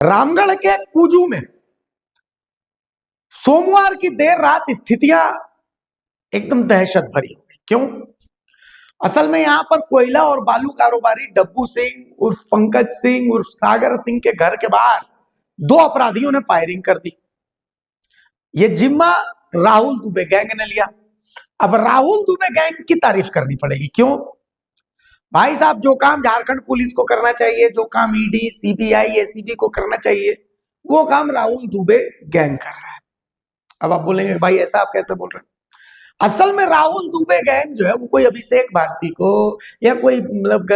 रामगढ़ के कुजू में सोमवार की देर रात स्थितियां एकदम दहशत भरी हो गई। क्यों? असल में यहां पर कोयला और बालू कारोबारी डब्बू सिंह उर्फ पंकज सिंह उर्फ सागर सिंह के घर के बाहर दो अपराधियों ने फायरिंग कर दी। ये जिम्मा राहुल दुबे गैंग ने लिया। अब राहुल दुबे गैंग की तारीफ करनी पड़ेगी। क्यों? भाई साहब, जो काम झारखंड पुलिस को करना चाहिए, जो काम ईडी, सीबीआई, एसीबी को करना चाहिए, वो काम राहुल दुबे गैंग कर रहा है। अब आप बोलेंगे भाई ऐसा आप कैसे बोल रहे हैं? असल में राहुल दुबे गैंग जो है वो कोई अभिषेक भारती को या कोई मतलब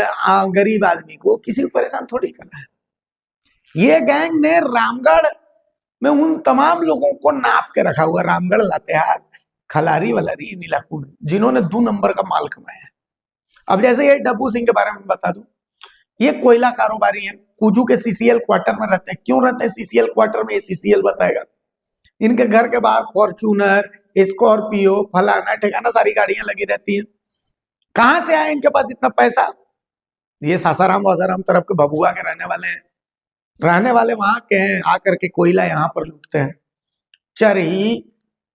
गरीब आदमी को किसी को परेशान थोड़ी करना है। ये गैंग ने रामगढ़ में उन तमाम लोगों को नाप के रखा हुआ, रामगढ़, लातेहार, खलारी वलारी, इन इलाकों में, जिन्होंने 2 नंबर का माल कमाया है। अब जैसे ये डब्बू सिंह के बारे में बता दूं, ये कोयला कारोबारी हैं, कुजू के सीसीएल क्वार्टर में रहते हैं। क्यों रहते हैं सीसीएल क्वार्टर में, ये सीसीएल बताएगा। इनके घर के बाहर फॉर्च्यूनर, स्कॉर्पियो, फलाना ठिकाना सारी गाड़ियां लगी रहती हैं। कहां से आए इनके पास इतना पैसा? ये सासाराम वासाराम तरफ के भभुआ के रहने वाले हैं। रहने वाले वहां के हैं, आकर के कोयला यहां पर लूटते हैं। चरही,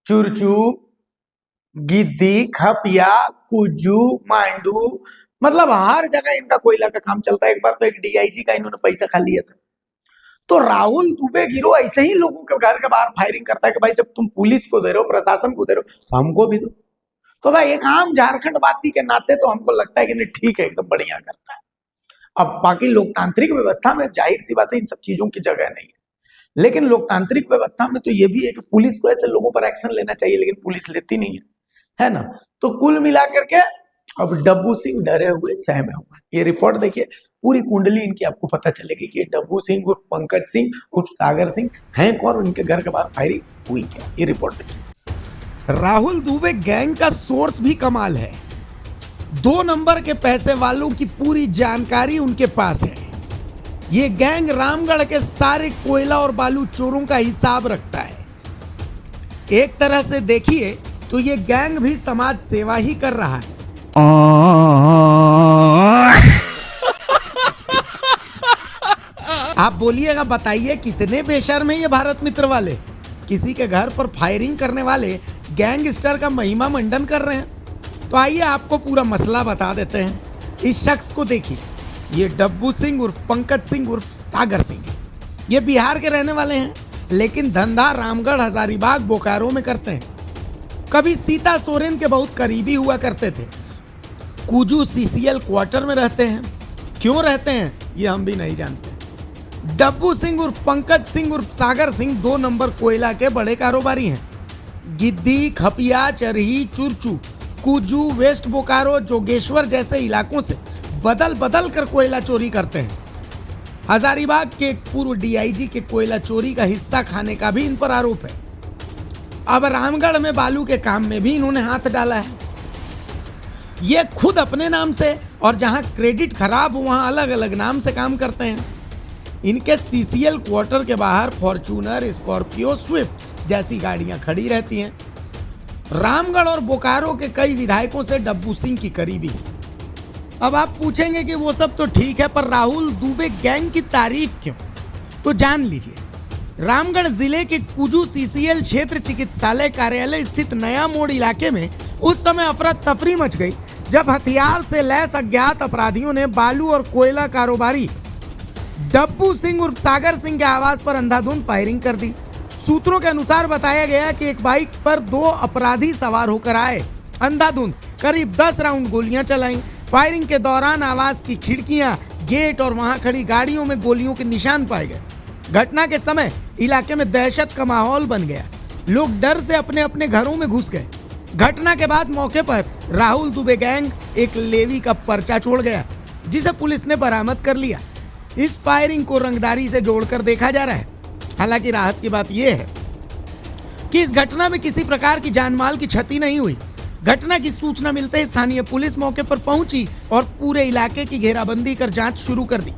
चुरचू, गिद्दी, खपिया, कुजू, मांडू, मतलब हर जगह इनका कोयला का काम चलता है। एक बार तो एक डीआईजी का इन्होंने पैसा खा लिया था। तो राहुल दुबे गिरोह ऐसे ही लोगों के घर के बाहर फायरिंग करता है कि भाई जब तुम पुलिस को दे रहे हो, प्रशासन को दे रहे हो, तो हमको भी दो। तो भाई एक आम झारखंड वासी के नाते तो हमको लगता है कि नहीं ठीक है, एकदम बढ़िया करता है। अब बाकी लोकतांत्रिक व्यवस्था में जाहिर सी बात है इन सब चीजों की जगह नहीं है, लेकिन लोकतांत्रिक व्यवस्था में तो ये भी है कि पुलिस को ऐसे लोगों पर एक्शन लेना चाहिए, लेकिन पुलिस लेती नहीं है ना। तो कुल मिलाकर के अब डब्बू सिंह डरे हुए सहमे हुए। ये रिपोर्ट देखिए, पूरी कुंडली इनकी आपको पता चलेगी कि डब्बू सिंह उर्फ पंकज सिंह उर्फ सागर सिंह हैं कौन, उनके घर के बाहर फायरिंग हुई क्या, ये रिपोर्ट देखिए। राहुल दुबे गैंग का सोर्स भी कमाल है। 2 नंबर के पैसे वालों की पूरी जानकारी उनके पास है। ये गैंग रामगढ़ के सारे कोयला और बालू चोरों का हिसाब रखता है। एक तरह से देखिए तो ये गैंग भी समाज सेवा ही कर रहा है। आप बोलिएगा बताइए कितने बेशर्म हैं ये भारत मित्र वाले। किसी के घर पर फायरिंग करने वाले गैंगस्टर का महिमा मंडन कर रहे हैं। तो आइए आपको पूरा मसला बता देते हैं। इस शख्स को देखिए, ये डब्बू सिंह उर्फ पंकज सिंह उर्फ सागर सिंह है। ये बिहार के रहने वाले हैं, लेकिन धंधा रामगढ़, हजारीबाग, बोकारो में करते हैं। कभी सीता सोरेन के बहुत करीबी हुआ करते थे। कुजू सीसीएल क्वार्टर में रहते हैं। क्यों रहते हैं ये हम भी नहीं जानते। डब्बू सिंह उर्फ पंकज सिंह उर्फ सागर सिंह 2 नंबर कोयला के बड़े कारोबारी हैं। गिद्दी, खपिया, चरही, चुरचू, कुजू, वेस्ट बोकारो, जोगेश्वर जैसे इलाकों से बदल बदल कर कोयला चोरी करते हैं। हजारीबाग के एक पूर्व डीआईजी के कोयला चोरी का हिस्सा खाने का भी इन पर आरोप है। अब रामगढ़ में बालू के काम में भी इन्होंने हाथ डाला है। ये खुद अपने नाम से और जहां क्रेडिट खराब हो वहां अलग अलग नाम से काम करते हैं। इनके सीसीएल क्वार्टर के बाहर फॉर्च्यूनर, स्कॉर्पियो, स्विफ्ट जैसी गाड़ियां खड़ी रहती हैं। रामगढ़ और बोकारो के कई विधायकों से डब्बू सिंह की करीबी है। अब आप पूछेंगे कि वो सब तो ठीक है, पर राहुल दुबे गैंग की तारीफ क्यों? तो जान लीजिए। रामगढ़ जिले के कुजू सीसीएल क्षेत्र चिकित्सालय कार्यालय स्थित नया मोड़ इलाके में उस समय अफरा तफरी मच गई जब हथियार से लैस अज्ञात अपराधियों ने बालू और कोयला कारोबारी डब्बू सिंह उर्फ सागर सिंह के आवास पर अंधाधुंध फायरिंग कर दी। सूत्रों के अनुसार बताया गया कि एक बाइक पर 2 अपराधी सवार होकर आए। अंधाधुंध करीब 10 राउंड गोलियां चलाई। फायरिंग के दौरान आवास की खिड़कियां, गेट और वहां खड़ी गाड़ियों में गोलियों के निशान पाए गए। घटना के समय इलाके में दहशत का माहौल बन गया। लोग डर से अपने अपने घरों में घुस गए। घटना के बाद मौके पर राहुल दुबे गैंग एक लेवी का पर्चा छोड़ गया, जिसे पुलिस ने बरामद कर लिया। इस फायरिंग को रंगदारी से जोड़कर देखा जा रहा है। हालांकि राहत की बात यह है कि इस घटना में किसी प्रकार की जानमाल की क्षति नहीं हुई। घटना की सूचना मिलते ही स्थानीय पुलिस मौके पर पहुंची और पूरे इलाके की घेराबंदी कर जांच शुरू कर दी।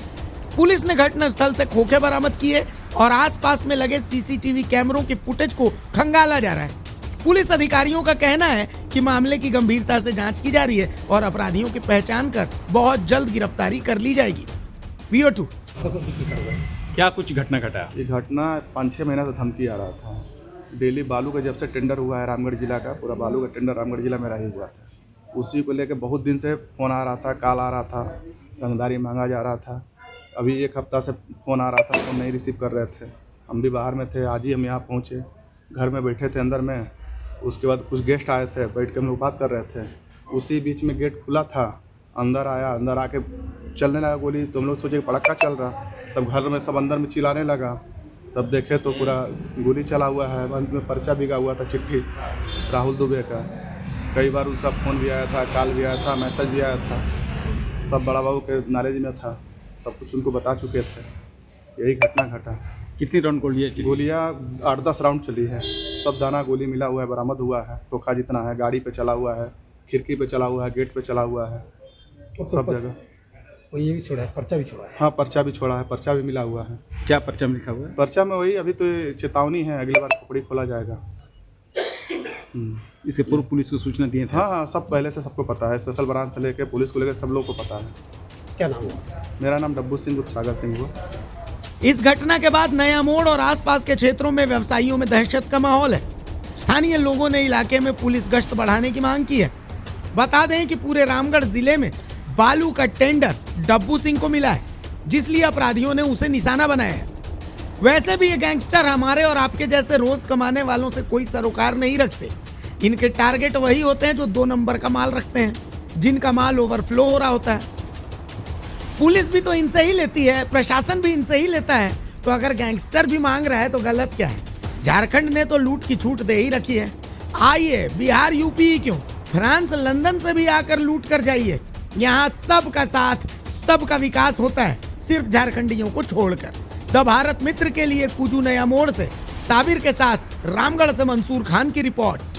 पुलिस ने घटनास्थल से खोखे बरामद किए और आसपास में लगे सीसीटीवी कैमरों की फुटेज को खंगाला जा रहा है। पुलिस अधिकारियों का कहना है कि मामले की गंभीरता से जांच की जा रही है और अपराधियों की पहचान कर बहुत जल्द गिरफ्तारी कर ली जाएगी। VO2 क्या कुछ घटना घटा? ये घटना 5-6 महीना से धमकी आ रहा था। डेली बालू का जब से टेंडर हुआ है रामगढ़ जिला का, पूरा बालू का टेंडर रामगढ़ जिला में रही हुआ था, उसी को लेकर बहुत दिन से फ़ोन आ रहा था, कॉल आ रहा था, रंगदारी मांगा जा रहा था। अभी 1 हफ्ता से फ़ोन आ रहा था, फ़ोन नहीं रिसीव कर रहे थे। हम भी बाहर में थे, आज ही हम यहाँ पहुँचे, घर में बैठे थे अंदर में। उसके बाद कुछ गेस्ट आए थे, बैठ के हम लोग बात कर रहे थे। उसी बीच में गेट खुला था, अंदर आया, अंदर आके चलने लगा गोली, तो हम लोग सोचे कि पड़ाका चल रहा। तब घर में सब अंदर में चिल्लाने लगा, तब देखे तो पूरा गोली चला हुआ है। अंत में पर्चा बिका हुआ था, चिट्ठी राहुल दुबे का। कई बार उसका फ़ोन भी आया था, कॉल भी आया था, मैसेज भी आया था। सब बड़ा बाबू के नॉलेज में था, सब कुछ उनको बता चुके थे। यही घटना घटा। कितनी राउंड गोलियाँ चली? गोलियाँ 8-10 राउंड चली है। सब दाना गोली मिला हुआ है, बरामद हुआ है, खोखा जितना है। गाड़ी पे चला हुआ है, खिड़की पे चला हुआ है, गेट पे चला हुआ है, सब जगह। वो ये भी छोड़ा है, पर्चा भी छोड़ा है। हाँ, पर्चा भी छोड़ा है, पर्चा भी मिला हुआ है। क्या पर्चा में लिखा हुआ है? पर्चा में वही अभी तो ये चेतावनी है, अगली बार खोपड़ी खोला जाएगा। इसके पूर्व पुलिस को सूचना दिए थे? हाँ हाँ, सब पहले से सबको पता है, स्पेशल ब्रांच से लेकर पुलिस को लेकर सब लोग को पता है। क्या नाम हुआ? मेरा नाम डब्बू सिंह उर्फ सागर सिंह हुआ। इस घटना के बाद नया मोड़ और आसपास के क्षेत्रों में व्यवसायियों में दहशत का माहौल है। स्थानीय लोगों ने इलाके में पुलिस गश्त बढ़ाने की मांग की है। बता दें कि पूरे रामगढ़ जिले में बालू का टेंडर डब्बू सिंह को मिला है, जिसलिए अपराधियों ने उसे निशाना बनाया है। वैसे भी ये गैंगस्टर हमारे और आपके जैसे रोज कमाने वालों से कोई सरोकार नहीं रखते। इनके टारगेट वही होते हैं जो 2 नंबर का माल रखते हैं, जिनका माल ओवरफ्लो हो रहा होता है। पुलिस भी तो इनसे ही लेती है, प्रशासन भी इनसे ही लेता है, तो अगर गैंगस्टर भी मांग रहा है तो गलत क्या है? झारखंड ने तो लूट की छूट दे ही रखी है। आइए, बिहार यूपी क्यों, फ्रांस लंदन से भी आकर लूट कर जाइए। यहाँ सबका साथ, सबका विकास होता है, सिर्फ झारखंडियों को छोड़कर। द भारत मित्र के लिए कुजू नया मोड़ से साबिर के साथ रामगढ़ से मंसूर खान की रिपोर्ट।